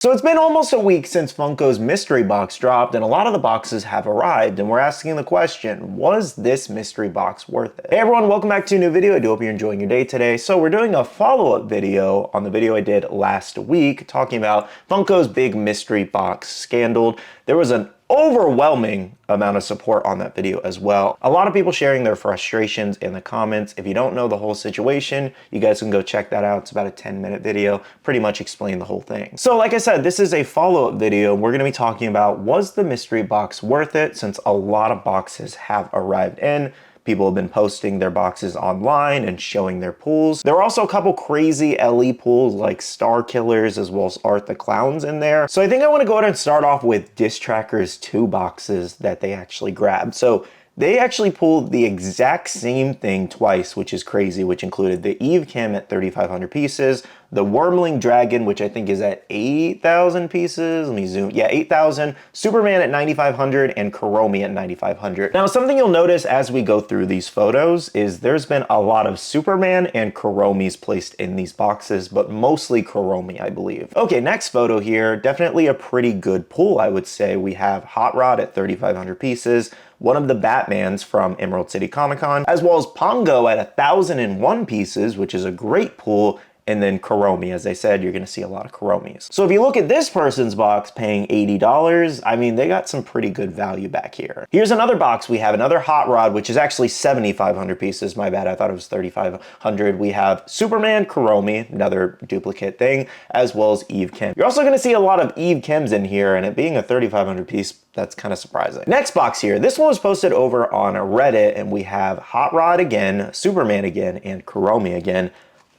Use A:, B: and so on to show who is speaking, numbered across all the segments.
A: So it's been almost a week since Funko's mystery box dropped, and a lot of the boxes have arrived, and we're asking the question, was this mystery box worth it? Hey everyone, welcome back to a new video. I do hope you're enjoying your day today. So we're doing a follow-up video on the video I did last week, talking about Funko's big mystery box scandal. There was an overwhelming amount of support on that video as well. A lot of people sharing their frustrations in the comments. If you don't know the whole situation, you guys can go check that out. It's about a 10-minute video, pretty much explain the whole thing. So like I said, this is a follow-up video. We're gonna be talking about, was the mystery box worth it, since a lot of boxes have arrived in. People have been posting their boxes online and showing their pulls. There were also a couple crazy LE pulls like Star Killers as well as Art the Clowns in there. So I think I want to go ahead and start off with Diss Tracker's 2 boxes that they actually grabbed. So they actually pulled the exact same thing twice, which is crazy, which included the Eve Kim at 3,500 pieces, the Wormling Dragon, which I think is at 8,000 pieces. Let me zoom. Yeah, 8,000. Superman at 9,500 and Kuromi at 9,500. Now, something you'll notice as we go through these photos is there's been a lot of Superman and Kuromis placed in these boxes, but mostly Kuromi, I believe. Okay, next photo here. Definitely a pretty good pull, I would say. We have Hot Rod at 3,500 pieces, one of the Batmans from Emerald City Comic Con, as well as Pongo at 1,001 pieces, which is a great pull, and then Kuromi. As I said, you're gonna see a lot of Kuromis. So if you look at this person's box paying $80, I mean, they got some pretty good value back here. Here's another box. We have another Hot Rod, which is actually 7,500 pieces. My bad, I thought it was 3,500. We have Superman, Kuromi, another duplicate thing, as well as Eve Kim. You're also gonna see a lot of Eve Kims in here, and it being a 3,500 piece, that's kind of surprising. Next box here. This one was posted over on Reddit, and we have Hot Rod again, Superman again, and Kuromi again.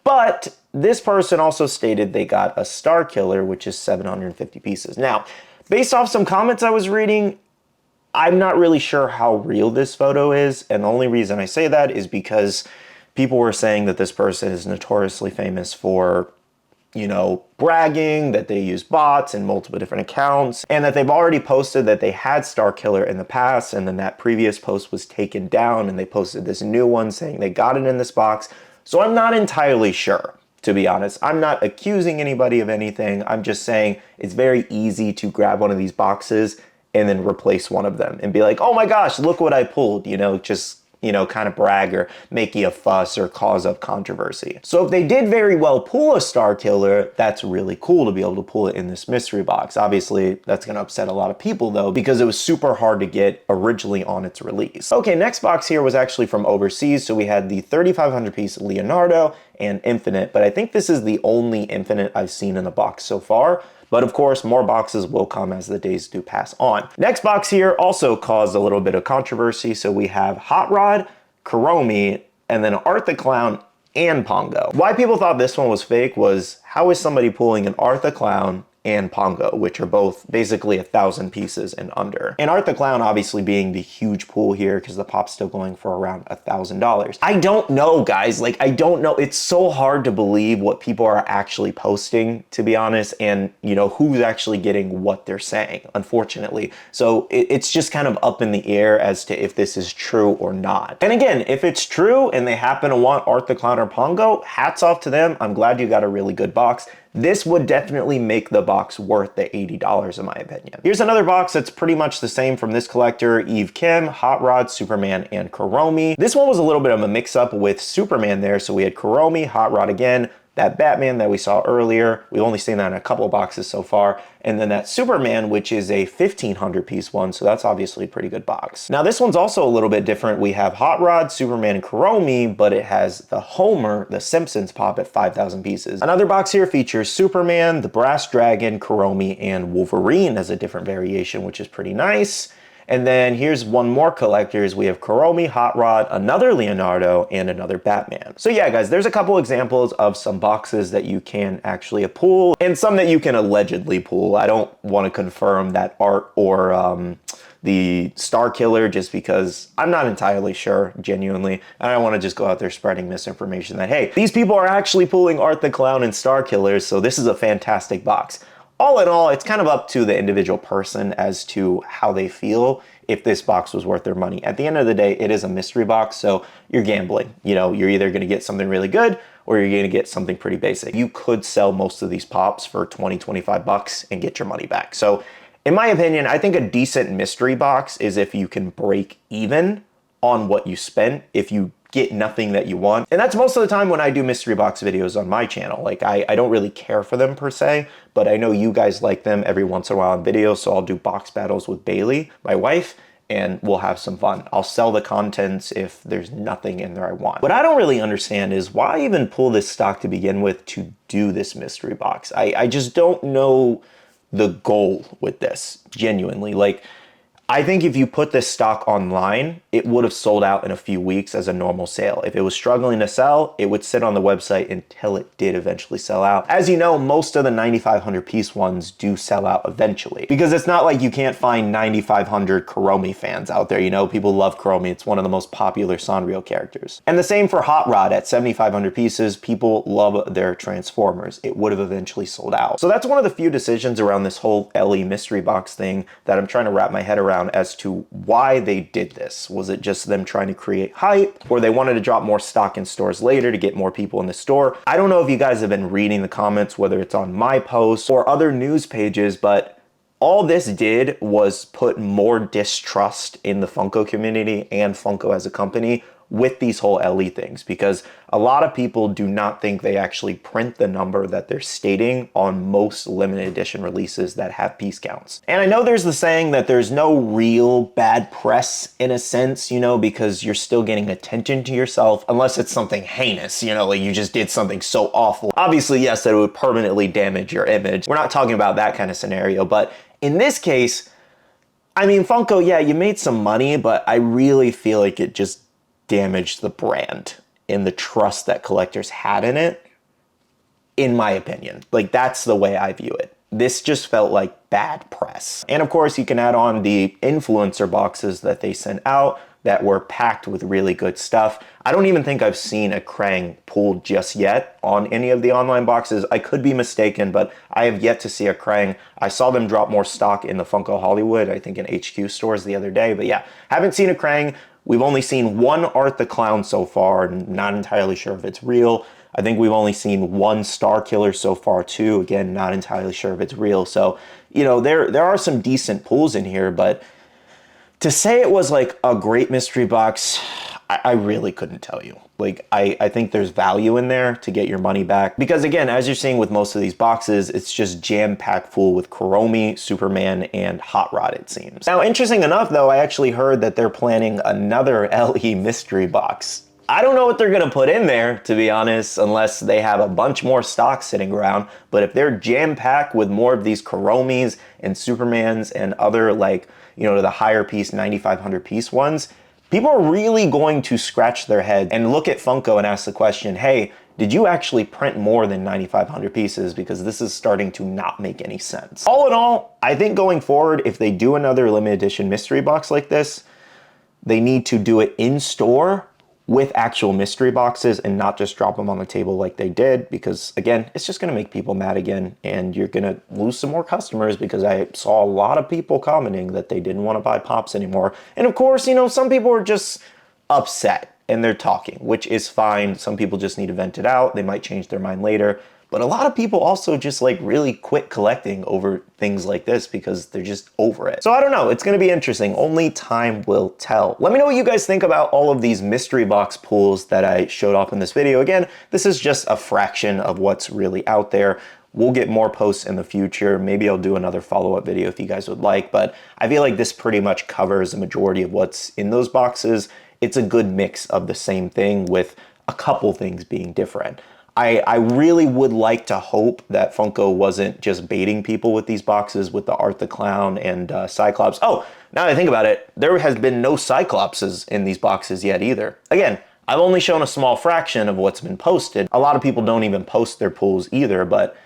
A: But this person also stated they got a Star Killer, which is 750 pieces. Now, based off some comments I was reading, I'm not really sure how real this photo is. And the only reason I say that is because people were saying that this person is notoriously famous for, you know, bragging, that they use bots in multiple different accounts, and that they've already posted that they had Star Killer in the past, and then that previous post was taken down, and they posted this new one saying they got it in this box. So I'm not entirely sure, to be honest. I'm not accusing anybody of anything. I'm just saying it's very easy to grab one of these boxes and then replace one of them and be like, oh my gosh, look what I pulled, you know, just, you know, kind of brag or make you a fuss or cause up controversy. So if they did very well pull a Star Killer, that's really cool to be able to pull it in this mystery box. Obviously, that's gonna upset a lot of people though, because it was super hard to get originally on its release. Okay, next box here was actually from overseas. So we had the 3,500 piece Leonardo and Infinite, but I think this is the only Infinite I've seen in the box so far. But of course, more boxes will come as the days do pass on. Next box here also caused a little bit of controversy. So we have Hot Rod, Kuromi, and then Art the Clown and Pongo. Why people thought this one was fake was, how is somebody pulling an Art the Clown and Pongo, which are both basically 1,000 pieces and under. And Art the Clown obviously being the huge pool here because the pop's still going for around $1,000. I don't know, guys. Like, I don't know. It's so hard to believe what people are actually posting, to be honest, and, you know, who's actually getting what they're saying, unfortunately. So it's just kind of up in the air as to if this is true or not. And again, if it's true and they happen to want Art the Clown or Pongo, hats off to them. I'm glad you got a really good box. This would definitely make the box worth the $80 in my opinion. Here's another box that's pretty much the same from this collector, Eve Kim, Hot Rod, Superman, and Kuromi. This one was a little bit of a mix-up with Superman there, so we had Kuromi, Hot Rod again, that Batman that we saw earlier, we've only seen that in a couple of boxes so far, and then that Superman, which is a 1,500 piece one, so that's obviously a pretty good box. Now this one's also a little bit different. We have Hot Rod, Superman, and Kuromi, but it has the Homer, the Simpsons pop at 5,000 pieces. Another box here features Superman, the Brass Dragon, Kuromi, and Wolverine as a different variation, which is pretty nice. And then here's one more collectors. We have Kuromi, Hot Rod, another Leonardo, and another Batman. So yeah, guys, there's a couple examples of some boxes that you can actually pull and some that you can allegedly pull. I don't want to confirm that Art or the Star Killer just because I'm not entirely sure, genuinely. And I don't want to just go out there spreading misinformation that, hey, these people are actually pulling Art the Clown and Star Killers, so this is a fantastic box. All in all, it's kind of up to the individual person as to how they feel if this box was worth their money. At the end of the day, it is a mystery box, so you're gambling. You know, you're either going to get something really good or you're gonna get something pretty basic. You could sell most of these pops for 20, 25 bucks and get your money back. So in my opinion, I think a decent mystery box is if you can break even on what you spent, if you get nothing that you want. And that's most of the time when I do mystery box videos on my channel. Like I don't really care for them per se, but I know you guys like them every once in a while in videos. So I'll do box battles with Bailey, my wife, and we'll have some fun. I'll sell the contents if there's nothing in there I want. What I don't really understand is why even pull this stock to begin with to do this mystery box? I just don't know the goal with this, genuinely. Like, I think if you put this stock online, it would have sold out in a few weeks as a normal sale. If it was struggling to sell, it would sit on the website until it did eventually sell out. As you know, most of the 9,500 piece ones do sell out eventually, because it's not like you can't find 9,500 Kuromi fans out there. You know, people love Kuromi. It's one of the most popular Sanrio characters. And the same for Hot Rod at 7,500 pieces. People love their Transformers. It would have eventually sold out. So that's one of the few decisions around this whole LE mystery box thing that I'm trying to wrap my head around as to why they did this. Was it just them trying to create hype, or they wanted to drop more stock in stores later to get more people in the store? I don't know if you guys have been reading the comments, whether it's on my posts or other news pages, but all this did was put more distrust in the Funko community and Funko as a company with these whole LE things, because a lot of people do not think they actually print the number that they're stating on most limited edition releases that have piece counts. And I know there's the saying that there's no real bad press in a sense, you know, because you're still getting attention to yourself, unless it's something heinous, you know, like you just did something so awful. Obviously, yes, that it would permanently damage your image. We're not talking about that kind of scenario, but in this case, I mean, Funko, yeah, you made some money, but I really feel like it just damaged the brand and the trust that collectors had in it, in my opinion. Like, that's the way I view it. This just felt like bad press. And of course, you can add on the influencer boxes that they sent out that were packed with really good stuff. I don't even think I've seen a Krang pulled just yet on any of the online boxes. I could be mistaken, but I have yet to see a Krang. I saw them drop more stock in the Funko Hollywood, I think in HQ stores the other day, but yeah, haven't seen a Krang. We've only seen one Art the Clown so far, not entirely sure if it's real. I think we've only seen one Star Killer so far too. Again, not entirely sure if it's real. So, you know, there are some decent pulls in here, but to say it was like a great mystery box, I really couldn't tell you. Like, I think there's value in there to get your money back. Because again, as you're seeing with most of these boxes, it's just jam-packed full with Kuromi, Superman, and Hot Rod, it seems. Now, interesting enough though, I actually heard that they're planning another LE mystery box. I don't know what they're gonna put in there, to be honest, unless they have a bunch more stock sitting around. But if they're jam-packed with more of these Kuromis and Supermans and other, like, you know, the higher piece, 9,500 piece ones, people are really going to scratch their head and look at Funko and ask the question, hey, did you actually print more than 9,500 pieces? Because this is starting to not make any sense. All in all, I think going forward, if they do another limited edition mystery box like this, they need to do it in store with actual mystery boxes and not just drop them on the table like they did, because again, it's just gonna make people mad again, and you're gonna lose some more customers, because I saw a lot of people commenting that they didn't want to buy pops anymore. And of course, you know, some people are just upset and they're talking, which is fine. Some people just need to vent it out. They might change their mind later. But a lot of people also just like really quit collecting over things like this because they're just over it. So I don't know, it's gonna be interesting. Only time will tell. Let me know what you guys think about all of these mystery box pulls that I showed off in this video. Again, this is just a fraction of what's really out there. We'll get more posts in the future. Maybe I'll do another follow-up video if you guys would like, but I feel like this pretty much covers the majority of what's in those boxes. It's a good mix of the same thing with a couple things being different. I really would like to hope that Funko wasn't just baiting people with these boxes with the Art the Clown and Cyclops. Oh, now that I think about it, there has been no Cyclopses in these boxes yet either. Again, I've only shown a small fraction of what's been posted. A lot of people don't even post their pulls either, but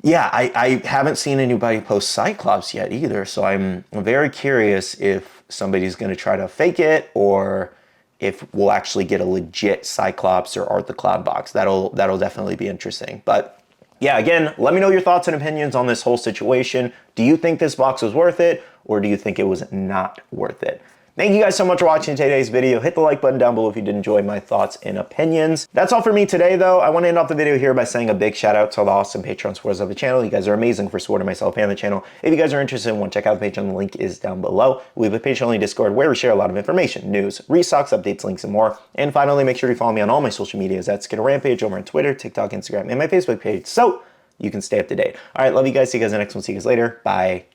A: yeah, I haven't seen anybody post Cyclops yet either, so I'm very curious if somebody's gonna try to fake it, or if we'll actually get a legit Cyclops or Art the Clown box. That'll definitely be interesting. But yeah, again, let me know your thoughts and opinions on this whole situation. Do you think this box was worth it, or do you think it was not worth it? Thank you guys so much for watching today's video. Hit the like button down below if you did enjoy my thoughts and opinions. That's all for me today, though. I want to end off the video here by saying a big shout out to all the awesome Patreon supporters of the channel. You guys are amazing for supporting myself and the channel. If you guys are interested and want to check out the Patreon, the link is down below. We have a Patreon-only Discord where we share a lot of information, news, restocks, updates, links, and more. And finally, make sure you follow me on all my social medias at Skittlerampage over on Twitter, TikTok, Instagram, and my Facebook page so you can stay up to date. All right, love you guys. See you guys in the next one. See you guys later. Bye.